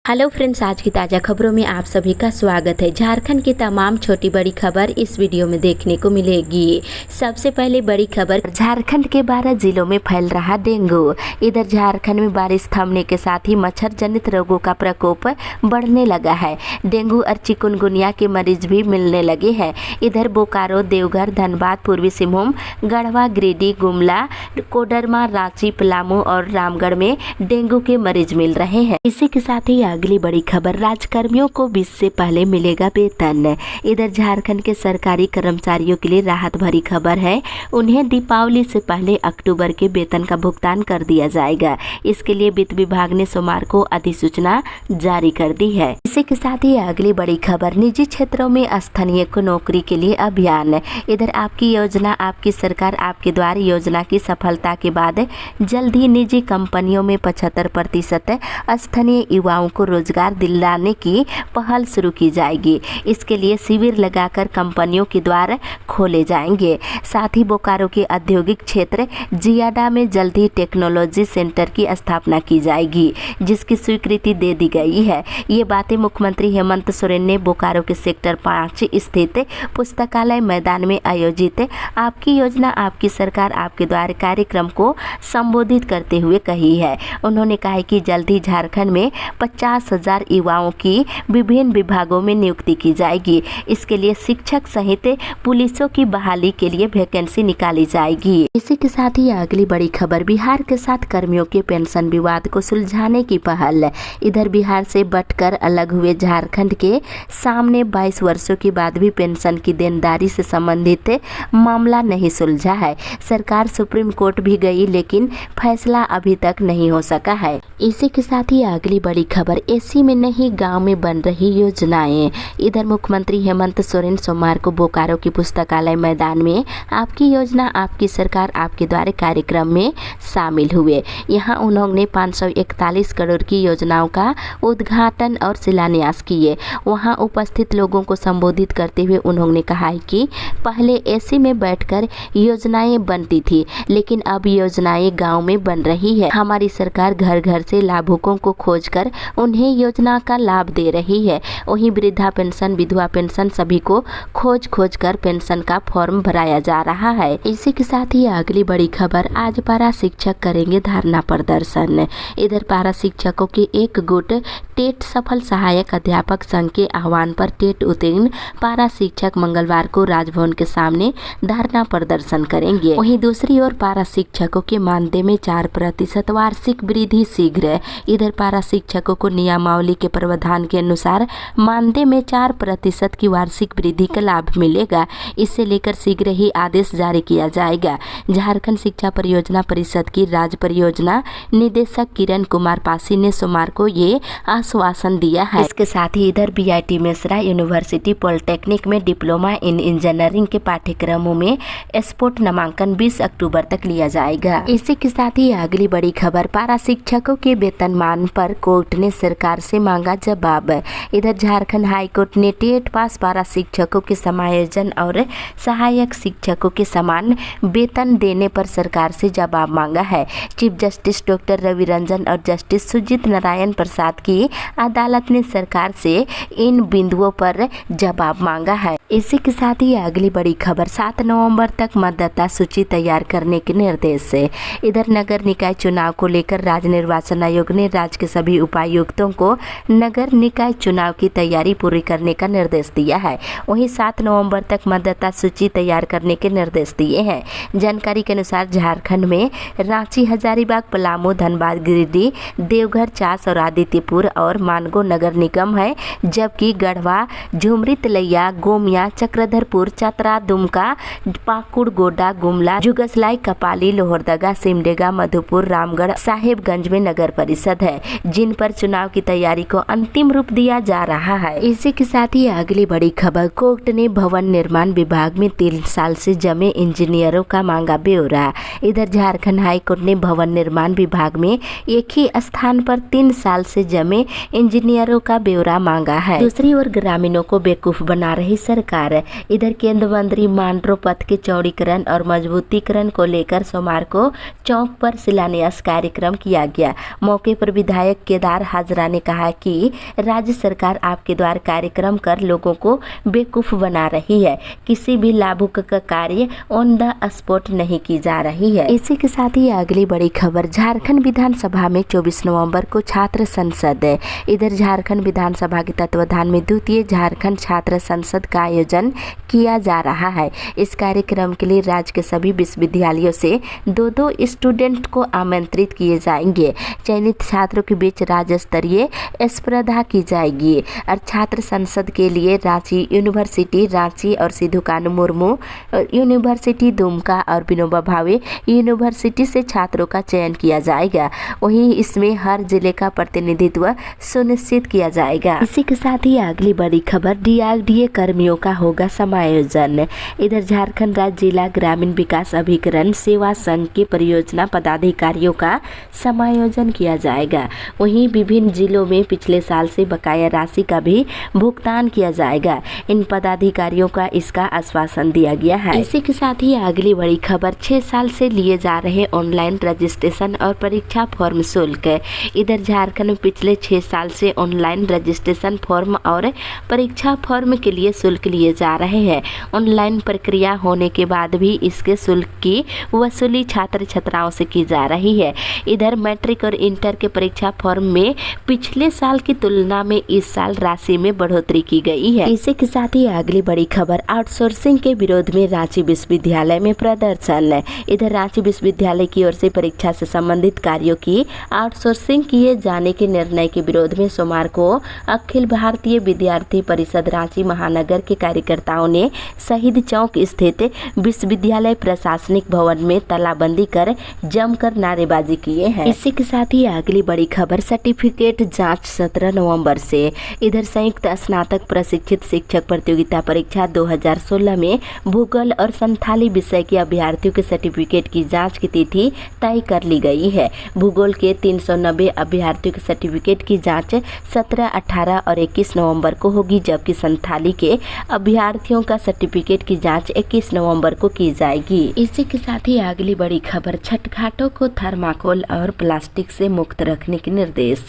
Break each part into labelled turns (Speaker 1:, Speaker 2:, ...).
Speaker 1: Hello friends, आज की ताज़ा खबरों में आप सभी का स्वागत है। झारखंड की तमाम छोटी बड़ी खबर इस वीडियो में देखने को मिलेगी। सबसे पहले बड़ी खबर, झारखंड के 12 जिलों में फैल रहा डेंगू। इधर झारखंड में बारिश थमने के साथ ही मच्छर जनित रोगों का प्रकोप बढ़ने लगा है। डेंगू और चिकुनगुनिया के मरीज भी मिलने लगे हैं। इधर बोकारो, देवघर, धनबाद, पूर्वी सिंहभूम, गढ़वा, गिरिडीह, गुमला, कोडरमा, रांची, पलामू और रामगढ़ में डेंगू के मरीज मिल रहे हैं। इसी के साथ ही अगली बड़ी खबर, राजकर्मियों को 20 से पहले मिलेगा वेतन। इधर झारखंड के सरकारी कर्मचारियों के लिए राहत भरी खबर है। उन्हें दीपावली से पहले अक्टूबर के वेतन का भुगतान कर दिया जाएगा। इसके लिए वित्त विभाग ने सोमवार को अधिसूचना जारी कर दी है। इसी के साथ ही अगली बड़ी खबर, निजी क्षेत्रों में स्थानीय को नौकरी के लिए अभियान। इधर आपकी योजना आपकी सरकार आपके द्वार योजना की सफलता के बाद जल्द ही निजी कंपनियों में 75% स्थानीय युवाओं को रोजगार दिलाने की पहल शुरू की जाएगी। इसके लिए शिविर लगाकर कंपनियों के द्वार खोले जाएंगे। साथ ही बोकारो के औद्योगिक क्षेत्र जियाडा में जल्द ही टेक्नोलॉजी सेंटर की स्थापना की जाएगी, जिसकी स्वीकृति दे दी गई है। ये बातें मुख्यमंत्री हेमंत सोरेन ने बोकारो के सेक्टर 5 स्थित पुस्तकालय मैदान में आयोजित आपकी योजना आपकी सरकार आपके द्वार कार्यक्रम को संबोधित करते हुए कही है। उन्होंने कहा कि जल्द ही झारखंड में 50,000 युवाओं की विभिन्न विभागों में नियुक्ति की जाएगी। इसके लिए शिक्षक सहित पुलिसों की बहाली के लिए वैकेंसी निकाली जाएगी। इसी के साथ ही अगली बड़ी खबर, बिहार के साथ कर्मियों के पेंशन विवाद को सुलझाने की पहल। इधर बिहार से बंटकर अलग हुए झारखंड के सामने 22 वर्षों के बाद भी पेंशन की देनदारी से संबंधित मामला नहीं सुलझा है। सरकार सुप्रीम कोर्ट भी गई, लेकिन फैसला अभी तक नहीं हो सका है। इसी के साथ ही अगली बड़ी खबर, एसी में नहीं गांव में बन रही योजनाएं। इधर मुख्यमंत्री हेमंत सोरेन सोमवार को बोकारो की पुस्तकालय मैदान में आपकी योजना आपकी सरकार आपके द्वार कार्यक्रम में शामिल हुए। यहां उन्होंने 541 करोड़ की योजनाओं का उद्घाटन और शिलान्यास किए। वहां उपस्थित लोगों को संबोधित करते हुए उन्होंने कहा कि पहले एसी में बैठकर योजनाएं बनती थी, लेकिन अब योजनाएं गाँव में बन रही है। हमारी सरकार घर घर से लाभुकों को खोजकर उन्हें योजना का लाभ दे रही है। वहीं वृद्धा पेंशन, विधवा पेंशन सभी को खोज कर पेंशन का फॉर्म भराया जा रहा है। इसी के साथ ही अगली बड़ी खबर, आज पारा शिक्षक करेंगे धरना प्रदर्शन। इधर पारा शिक्षकों के एक गुट टेट सफल सहायक अध्यापक संघ के आह्वान पर टेट उत्तीर्ण पारा शिक्षक मंगलवार को राजभवन के सामने धरना प्रदर्शन करेंगे। वहीं दूसरी ओर पारा शिक्षकों के मानदेय में 4% वार्षिक वृद्धि शीघ्र। इधर पारा शिक्षकों को नियमावली के प्रावधान के अनुसार मानदेय में 4% की वार्षिक वृद्धि का लाभ मिलेगा। इसे लेकर शीघ्र ही आदेश जारी किया जाएगा। झारखंड शिक्षा परियोजना परिषद की राज्य परियोजना निदेशक किरण कुमार पासी ने सोमवार को ये आश्वासन दिया है। इसके साथ ही इधर बीआईटी मेसरा यूनिवर्सिटी पॉलिटेक्निक में डिप्लोमा इन इंजीनियरिंग के पाठ्यक्रमों में स्पोर्ट नामांकन 20 अक्टूबर तक लिया जाएगा। इसी के साथ ही अगली बड़ी खबर, पारा शिक्षकों के वेतनमान पर कोर्ट ने सरकार से मांगा जवाब। इधर झारखंड हाईकोर्ट ने टेट पास पारा शिक्षकों के समायोजन और सहायक शिक्षकों के समान वेतन देने पर सरकार से जवाब मांगा है। Chief justice doctor Ravi Ranjan और जस्टिस सुजीत नारायण प्रसाद की अदालत ने सरकार से इन बिंदुओं पर जवाब मांगा है। इसी के साथ ही अगली बड़ी खबर, 7 नवंबर तक मतदाता सूची तैयार करने के निर्देश। इधर नगर निकाय चुनाव को लेकर राज्य निर्वाचन आयोग ने राज्य के सभी उपायुक्तों को नगर निकाय चुनाव की तैयारी पूरी करने का निर्देश दिया है। वहीं 7 नवंबर तक मतदाता सूची तैयार करने के निर्देश दिए हैं। जानकारी के अनुसार झारखंड में रांची, हजारीबाग, पलामू, धनबाद, गिरिडीह, देवघर, चास और आदित्यपुर और मानगो नगर निगम है, जबकि गढ़वा, झुमरी, तिलैया, गोमिया, चक्रधरपुर, चतरा, दुमका, पाकुड़, गोड्डा, गुमला, जुगसलाई, कपाली, लोहरदगा, सिमडेगा, मधुपुर, रामगढ़, साहेबगंज में नगर परिषद है, जिन पर चुनाव की तैयारी को अंतिम रूप दिया जा रहा है। इसी के साथ ही अगली बड़ी खबर, कोर्ट ने भवन निर्माण विभाग में 3 साल से जमे इंजीनियरों का मांगा ब्यौरा। इधर झारखंड हाईकोर्ट ने भवन निर्माण विभाग में एक ही स्थान पर 3 साल से जमे इंजीनियरों का ब्यौरा मांगा है। दूसरी ओर ग्रामीणों को बेवकूफ बना रही सरकार। इधर केंद्रीय मंत्री मांड्रो पथ के चौड़ीकरण और मजबूतीकरण को लेकर सोमवार को चौक पर शिलान्यास कार्यक्रम किया गया। मौके पर विधायक केदार हाजरा मिश्रा ने कहा कि राज्य सरकार आपके द्वारा कार्यक्रम कर लोगों को बेवकूफ़ बना रही है। किसी भी लाभुक का कार्य ऑन द स्पॉट नहीं की जा रही है। इसी के साथ ही अगली बड़ी खबर, झारखंड विधानसभा में 24 नवंबर को छात्र संसद। इधर झारखंड विधानसभा के तत्वाधान में द्वितीय झारखंड छात्र संसद का आयोजन किया जा रहा है। इस कार्यक्रम के लिए राज्य के सभी विश्वविद्यालयों से दो स्टूडेंट को आमंत्रित किए जाएंगे। चयनित छात्रों के बीच राज्य स्तरीय स्पर्धा की जाएगी और छात्र संसद के लिए रांची यूनिवर्सिटी रांची और सिद्धू कानू मुर्मू यूनिवर्सिटी दुमका और विनोबा भावे यूनिवर्सिटी से छात्रों का चयन किया जाएगा। वहीं इसमें हर जिले का प्रतिनिधित्व सुनिश्चित किया जाएगा। इसी के साथ ही अगली बड़ी खबर, DRDA कर्मियों का होगा समायोजन। इधर झारखंड राज्य जिला ग्रामीण विकास अभिकरण सेवा संघ के परियोजना पदाधिकारियों का समायोजन किया जाएगा। वहीं विभिन्न जिलों में पिछले साल से बकाया राशि का भी भुगतान किया जाएगा। इन पदाधिकारियों का इसका आश्वासन दिया गया है। इसी के साथ ही अगली बड़ी खबर, 6 साल से लिए जा रहे ऑनलाइन रजिस्ट्रेशन और परीक्षा फॉर्म शुल्क। इधर झारखंड में पिछले 6 साल से ऑनलाइन रजिस्ट्रेशन फॉर्म और परीक्षा फॉर्म के लिए शुल्क लिए जा रहे हैं। ऑनलाइन प्रक्रिया होने के बाद भी इसके शुल्क की वसूली छात्र छात्राओं से की जा रही है। इधर मैट्रिक और इंटर के परीक्षा फॉर्म में पिछले साल की तुलना में इस साल राशि में बढ़ोतरी की गई है। इसी के साथ ही अगली बड़ी खबर, आउटसोर्सिंग के विरोध में रांची विश्वविद्यालय में प्रदर्शन। इधर रांची विश्वविद्यालय की ओर से परीक्षा से संबंधित कार्यों की आउटसोर्सिंग किए जाने के निर्णय के विरोध में सोमवार को अखिल भारतीय विद्यार्थी परिषद रांची महानगर के कार्यकर्ताओं ने शहीद चौक स्थित विश्वविद्यालय प्रशासनिक भवन में तालाबंदी कर जमकर नारेबाजी किए हैं। इसी के साथ ही अगली बड़ी खबर, सर्टिफिकेट जांच 17 नवंबर से। इधर संयुक्त स्नातक प्रशिक्षित शिक्षक प्रतियोगिता परीक्षा 2016 में भूगोल और संथाली विषय के अभ्यर्थियों के सर्टिफिकेट की जांच की तिथि तय कर ली गई है। भूगोल के 390 अभ्यर्थियों के सर्टिफिकेट की जांच 17, 18 और 21 नवंबर को होगी, जबकि संथाली के अभ्यर्थियों का सर्टिफिकेट की जांच 21 नवंबर को की जाएगी। इसी के साथ ही अगली बड़ी खबर, छठ घाटों को थर्माकोल और प्लास्टिक से मुक्त रखने के निर्देश।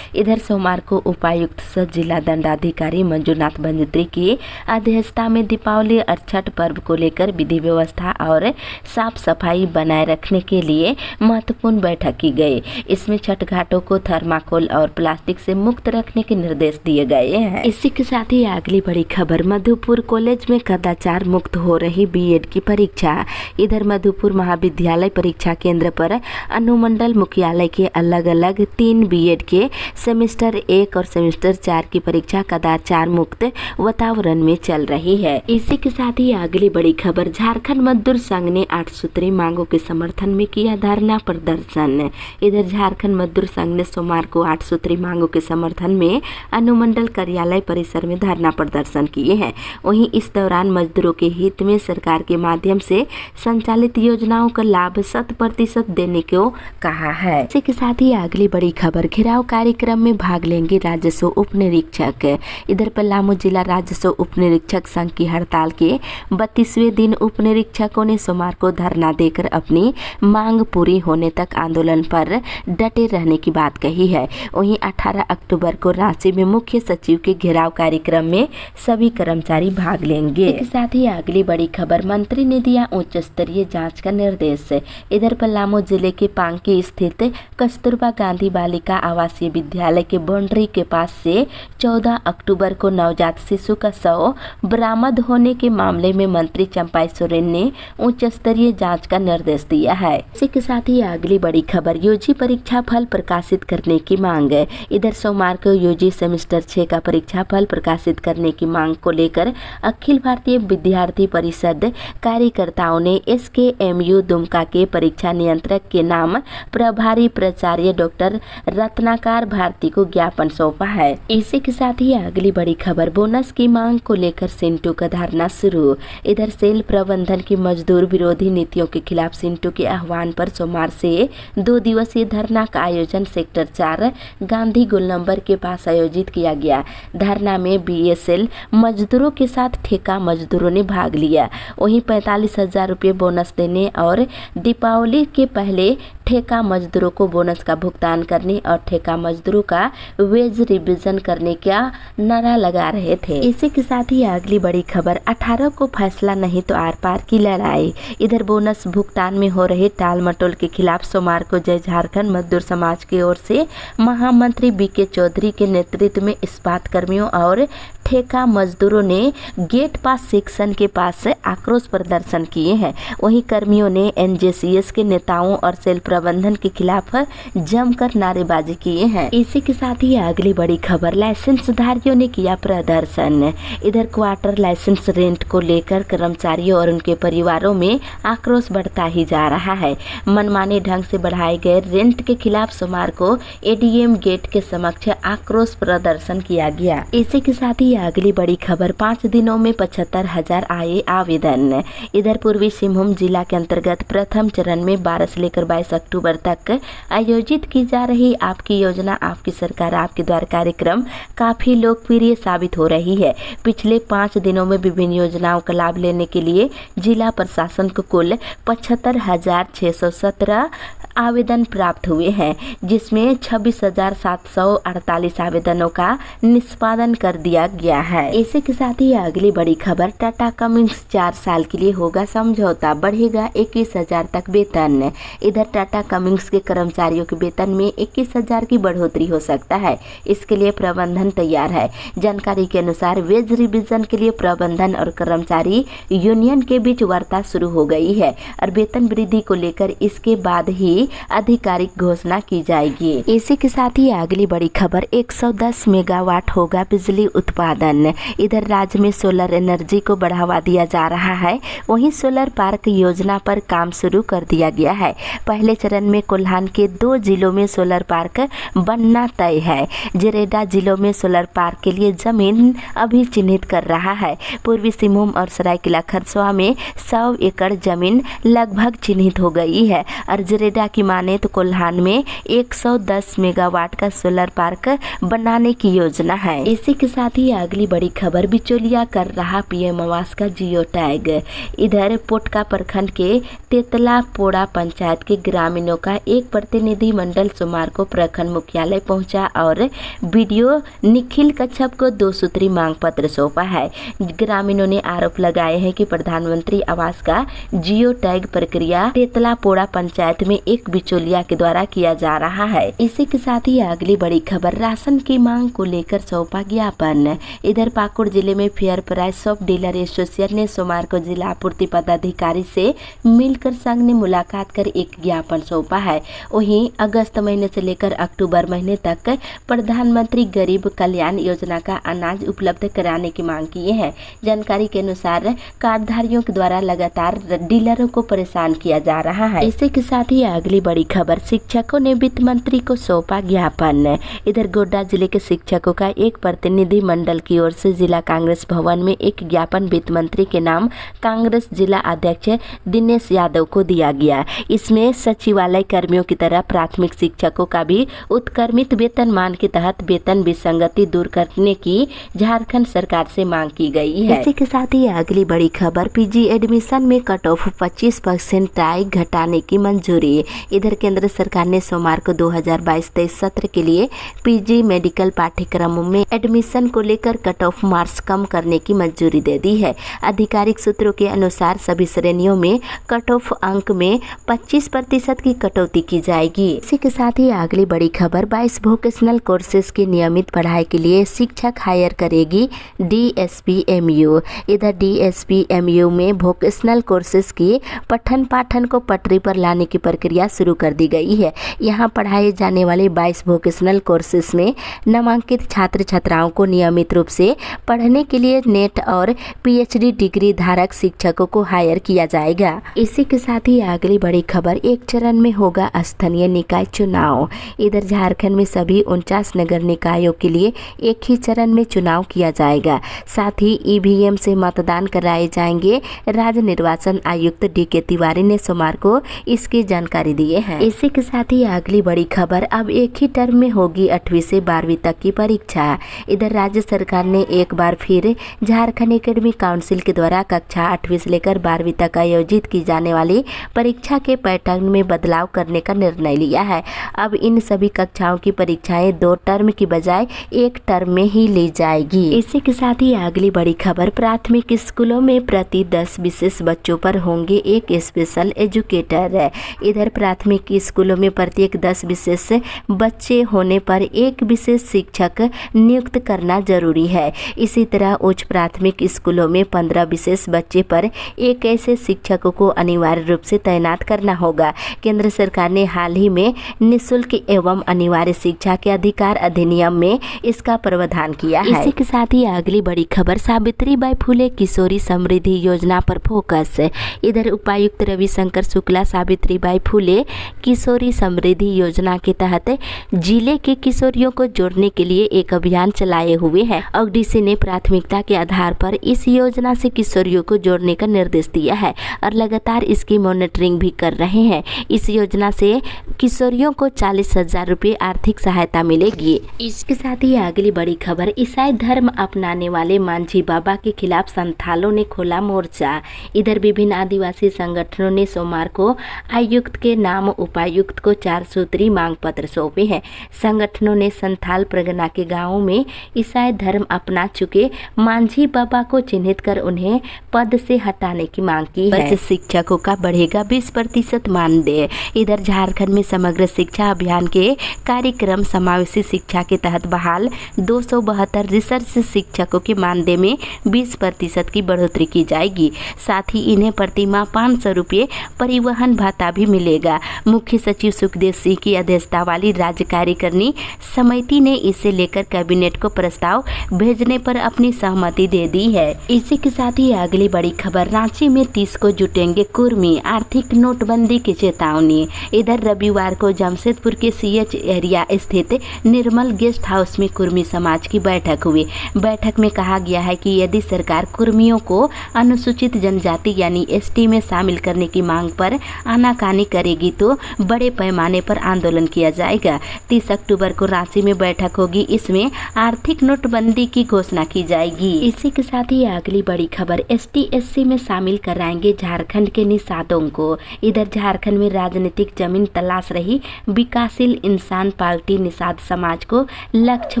Speaker 1: इधर सोमवार को उपायुक्त सह जिला दंडाधिकारी मंजूनाथ बंजत्री की अध्यक्षता में दीपावली और छठ पर्व को लेकर विधि व्यवस्था और साफ सफाई बनाए रखने के लिए महत्वपूर्ण बैठक की गई। इसमें छठ घाटों को थर्माकोल और प्लास्टिक से मुक्त रखने के निर्देश दिए गए हैं। इसी के साथ ही अगली बड़ी खबर, मधुपुर कॉलेज में कदाचार मुक्त हो रही B.Ed की परीक्षा। इधर मधुपुर महाविद्यालय परीक्षा केंद्र पर अनुमंडल मुख्यालय के अलग अलग 3 B.Ed के सेमेस्टर 1 और सेमेस्टर 4 की परीक्षा कदाचार मुक्त वातावरण में चल रही है। इसी के साथ ही अगली बड़ी खबर, झारखंड मजदूर संघ ने 8 सूत्री मांगों के समर्थन में किया धरना प्रदर्शन। इधर झारखंड मजदूर संघ ने सोमवार को 8 सूत्री मांगों के समर्थन में अनुमंडल कार्यालय परिसर में धरना प्रदर्शन किए हैं। वहीं इस दौरान मजदूरों के हित में सरकार के माध्यम से संचालित योजनाओं का लाभ 100% देने को कहा है। इसी के साथ ही अगली बड़ी खबर, घेराव कार्यक्रम में भाग लेंगे राजस्व उप निरीक्षक। इधर पलामू जिला राजस्व उप निरीक्षक संघ की हड़ताल के 32वें दिन उप निरीक्षकों ने सोमवार को धरना देकर अपनी मांग पूरी होने तक आंदोलन पर डटे रहने की बात कही है। वहीं 18 अक्टूबर को रांची में मुख्य सचिव के घेराव कार्यक्रम में सभी कर्मचारी भाग लेंगे। इसके साथ ही अगली बड़ी खबर, मंत्री ने दिया उच्च स्तरीय जांच का निर्देश। इधर पलामू जिले के पांकी स्थित कस्तूरबा गांधी बालिका आवासीय विद्यालय के बाउंड्री के पास से 14 अक्टूबर को नवजात शिशु का शव बरामद होने के मामले में मंत्री चंपाई सोरेन ने उच्च स्तरीय जांच का निर्देश दिया है। इसी के साथ ही अगली बड़ी खबर, यूजी परीक्षा फल प्रकाशित करने की मांग। इधर सोमवार को यूजी सेमेस्टर 6 का परीक्षा फल प्रकाशित करने की मांग को लेकर अखिल भारतीय विद्यार्थी परिषद कार्यकर्ताओं ने SKMU दुमका के परीक्षा नियंत्रक के नाम प्रभारी प्राचार्य डॉक्टर रत्नाकर भारती को ज्ञापन सौंपा है। इसी के साथ ही अगली बड़ी खबर, बोनस की मांग को लेकर सिंटू का धरना शुरू। इधर सेल प्रबंधन की मजदूर विरोधी नीतियों के खिलाफ सिंटू के आह्वान पर सोमवार से 2 दिवसीय धरना का आयोजन सेक्टर 4 गांधी गोलनंबर के पास आयोजित किया गया। धरना में BSL मजदूरों के साथ ठेका मजदूरों ने भाग लिया। वहीं 45,000 रुपये बोनस देने और दीपावली के पहले ठेका मजदूरों को बोनस का भुगतान करने और ठेका मजदूरों का वेज रिविजन करने का नारा लगा रहे थे। इसी के साथ ही अगली बड़ी खबर, 18 को फैसला नहीं तो आर पार की लड़ाई। इधर बोनस भुगतान में हो रहे टाल मटोल के खिलाफ सोमवार को जय झारखंड मजदूर समाज की ओर से महामंत्री बीके चौधरी के नेतृत्व में इस्पात कर्मियों और ठेका मजदूरों ने गेट पास सेक्शन के पास से आक्रोश प्रदर्शन किए हैं। वहीं कर्मियों ने एनजेसीएस के नेताओं और सेल प्रबंधन के खिलाफ जमकर नारेबाजी किए हैं। इसी के साथ ही अगली बड़ी खबर, लाइसेंसधारियों ने किया प्रदर्शन। इधर क्वार्टर लाइसेंस रेंट को लेकर कर्मचारियों और उनके परिवारों में आक्रोश बढ़ता ही जा रहा है। मनमाने ढंग से बढ़ाए गए रेंट के खिलाफ सोमवार को एडीएम गेट के समक्ष आक्रोश प्रदर्शन किया गया। इसी के साथ ही अगली बड़ी खबर, 5 दिनों में 75,000 आए आवेदन। इधर पूर्वी सिंहभूम जिला के अंतर्गत प्रथम चरण में 12 से लेकर 22 अक्टूबर तक आयोजित की जा रही आपकी योजना आपकी सरकार आपके द्वार कार्यक्रम काफी लोकप्रिय साबित हो रही है। पिछले 5 दिनों में विभिन्न योजनाओं का लाभ लेने के लिए जिला प्रशासन को कुल 75,617 आवेदन प्राप्त हुए हैं, जिसमें 26,748 आवेदनों का निष्पादन कर दिया गया है। इसी के साथ ही अगली बड़ी खबर, टाटा कमिंस 4 साल के लिए होगा समझौता, बढ़ेगा 21,000 तक वेतन। इधर टाटा कमिंस के कर्मचारियों के वेतन में 21,000 की बढ़ोतरी हो सकता है। इसके लिए प्रबंधन तैयार है। जानकारी के अनुसार वेज रिविजन के लिए प्रबंधन और कर्मचारी यूनियन के बीच वार्ता शुरू हो गई है और वेतन वृद्धि को लेकर इसके बाद ही आधिकारिक घोषणा की जाएगी। इसी के साथ ही अगली बड़ी खबर, 110 मेगावाट होगा बिजली उत्पादन। इधर राज्य में सोलर एनर्जी को बढ़ावा दिया जा रहा है। वहीं सोलर पार्क योजना पर काम शुरू कर दिया गया है। पहले चरण में कोल्हान के 2 जिलों में सोलर पार्क बनना तय है। जिरेडा जिलों में सोलर पार्क के लिए जमीन अभी चिन्हित कर रहा है। पूर्वी सिंहभूम और सरायकेला खरसावां में 100 एकड़ जमीन लगभग चिन्हित हो गई है और जिरेडा की माने तो कोल्हान में 110 मेगावाट का सोलर पार्क बनाने की योजना है। इसी के साथ ही अगली बड़ी खबर, बिचौलिया कर रहा पीएम आवास का जियो टैग। इधर पोटका प्रखंड के तेतला पोड़ा पंचायत के ग्रामीणों का एक प्रतिनिधि मंडल सोमवार को प्रखंड मुख्यालय पहुंचा और बीडीओ निखिल कच्छप को 2 सूत्री मांग पत्र सौंपा है। ग्रामीणों ने आरोप लगाए हैं कि प्रधानमंत्री आवास का जियो टैग प्रक्रिया तेतला पोड़ा पंचायत में एक बिचौलिया के द्वारा किया जा रहा है। इसी के साथ ही अगली बड़ी खबर, राशन की मांग को लेकर सौंपा ज्ञापन। इधर पाकुड़ जिले में fair price shop dealer association ने सोमवार को जिला आपूर्ति पदाधिकारी से मिलकर संघ ने मुलाकात कर एक ज्ञापन सौंपा है। वहीं अगस्त महीने से लेकर अक्टूबर महीने तक प्रधानमंत्री गरीब कल्याण योजना का अनाज उपलब्ध कराने की मांग की है। जानकारी के अनुसार कार्डधारियों के द्वारा लगातार डीलरों को परेशान किया जा रहा है। इसी के साथ ही अगली बड़ी खबर, शिक्षकों ने वित्त मंत्री को सौंपा ज्ञापन। इधर गोड्डा जिले के शिक्षकों का एक प्रतिनिधि मंडल की ओर से जिला कांग्रेस भवन में एक ज्ञापन वित्त मंत्री के नाम कांग्रेस जिला अध्यक्ष दिनेश यादव को दिया गया। इसमें सचिवालय कर्मियों की तरह प्राथमिक शिक्षकों का भी उत्क्रमित वेतनमान के तहत वेतन विसंगति दूर करने की झारखंड सरकार से मांग की गई है। इसी के साथ ही अगली बड़ी खबर, पीजी एडमिशन में कट ऑफ 25% घटाने की मंजूरी। इधर केंद्र सरकार ने सोमवार को 2022-23 सत्र के लिए पीजी मेडिकल पाठ्यक्रमों में एडमिशन को लेकर कट ऑफ मार्क्स कम करने की मंजूरी दे दी है। आधिकारिक सूत्रों के अनुसार सभी श्रेणियों में कट ऑफ अंक में 25% की कटौती की जाएगी। इसी के साथ ही अगली बड़ी खबर, 22 वोकेशनल कोर्सेज की नियमित पढ़ाई के लिए शिक्षक हायर करेगी डीएसपीएमयू। इधर डीएसपीएमयू में वोकेशनल कोर्सेज की पठन पाठन को पटरी पर लाने की प्रक्रिया शुरू कर दी गई है। यहाँ पढ़ाए जाने वाले 22 वोकेशनल कोर्सेज में नामांकित छात्र छात्राओं को नियमित रूप से पढ़ने के लिए नेट और पीएचडी डिग्री धारक शिक्षकों को हायर किया जाएगा। इसी के साथ ही अगली बड़ी खबर, 1 चरण में होगा स्थानीय निकाय चुनाव। इधर झारखंड में सभी 49 नगर निकायों के लिए एक ही चरण में चुनाव किया जाएगा। साथ ही ईवीएम से मतदान कराए जाएंगे। राज्य निर्वाचन आयुक्त डीके तिवारी ने सोमवार को इसकी जानकारी दिए हैं। इसी के साथ ही अगली बड़ी खबर, अब एक ही टर्म में होगी 8वीं से 12वीं तक की परीक्षा। इधर राज्य सरकार ने एक बार फिर झारखंड एकेडमिक काउंसिल के द्वारा कक्षा 8वीं से लेकर 12वीं तक आयोजित की जाने वाली परीक्षा के पैटर्न में बदलाव करने का निर्णय लिया है। अब इन सभी कक्षाओं की परीक्षाएं 2 टर्म की बजाय 1 टर्म में ही ली जाएगी। इसी के साथ ही अगली बड़ी खबर, प्राथमिक स्कूलों में प्रति 10 विशेष बच्चों पर होंगे एक स्पेशल एजुकेटर। इधर प्राथमिक स्कूलों में प्रत्येक 10 विशेष बच्चे होने पर एक विशेष शिक्षक नियुक्त करना जरूरी है। इसी तरह उच्च प्राथमिक स्कूलों में 15 विशेष बच्चे पर एक ऐसे शिक्षकों को अनिवार्य रूप से तैनात करना होगा। केंद्र सरकार ने हाल ही में निःशुल्क एवं अनिवार्य शिक्षा के अधिकार अधिनियम में इसका प्रावधान किया है। इसी के साथ ही अगली बड़ी खबर, सावित्रीबाई फुले किशोरी समृद्धि योजना पर फोकस। इधर उपायुक्त रविशंकर शुक्ला सावित्रीबाई फुले किशोरी समृद्धि योजना के तहत जिले के किशोरियों को जोड़ने के लिए एक अभियान चलाए हुए हैं। ODC ने प्राथमिकता के आधार पर इस योजना से किशोरियों को जोड़ने का निर्देश दिया है और लगातार इसकी मॉनिटरिंग भी कर रहे हैं। इस योजना से किशोरियों को 40,000 रुपये आर्थिक सहायता मिलेगी। इसके साथ ही अगली बड़ी खबर, ईसाई धर्म अपनाने वाले मांझी बाबा के खिलाफ संथालों ने खोला मोर्चा। इधर विभिन्न आदिवासी संगठनों ने सोमवार को आयुक्त के नाम उपायुक्त को 4 सूत्री मांग पत्र सौंपे हैं। संगठनों ने संथाल परगना के गांवों में ईसाई धर्म अपना चुके मांझी बाबा को चिन्हित कर उन्हें पद से हटाने की मांग की है। शिक्षकों का बढ़ेगा 20% मानदेय। इधर झारखंड में समग्र शिक्षा अभियान के कार्यक्रम समावेशी शिक्षा के तहत बहाल 272 रिसर्च शिक्षकों के मानदेय में 20% की बढ़ोतरी की जाएगी। साथ ही इन्हें प्रतिमाह 500 रुपये परिवहन भत्ता भी मिलेगा। मुख्य सचिव सुखदेव सिंह की अध्यक्षता वाली राज्य कार्यकारिणी समिति ने इसे लेकर कैबिनेट को प्रस्ताव भेजने पर अपनी सहमति दे दी है। इसी के साथ ही अगली बड़ी खबर, रांची में 30 को जुटेंगे कुर्मी, आर्थिक नोटबंदी की चेतावनी। इधर रविवार को जमशेदपुर के CH एरिया स्थित निर्मल गेस्ट हाउस में कुर्मी समाज की बैठक हुई। बैठक में कहा गया है कि यदि सरकार कुर्मियों को अनुसूचित जनजाति यानी ST में शामिल करने की मांग पर आनाकानी करेगी तो बड़े पैमाने पर आंदोलन किया जाएगा। 30 अक्टूबर को रांची में बैठक होगी, इसमें आर्थिक नोटबंदी की घोषणा की जाएगी। इसी के साथ ही अगली बड़ी खबर, ST SC में शामिल कराएंगे झारखंड के निषादों को। इधर झारखंड में राजनीतिक जमीन तलाश रही विकासशील इंसान पार्टी निषाद समाज को लक्ष्य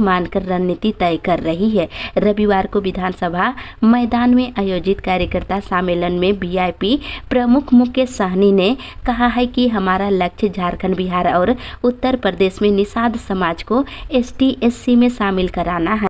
Speaker 1: मानकर रणनीति तय कर रही है। रविवार को विधानसभा मैदान में आयोजित कार्यकर्ता सम्मेलन में VIP प्रमुख मुकेश सहनी ने कहा है कि हमारा लक्ष्य झारखंड, बिहार और उत्तर प्रदेश में निषाद समाज को ST SC में शामिल कराना है।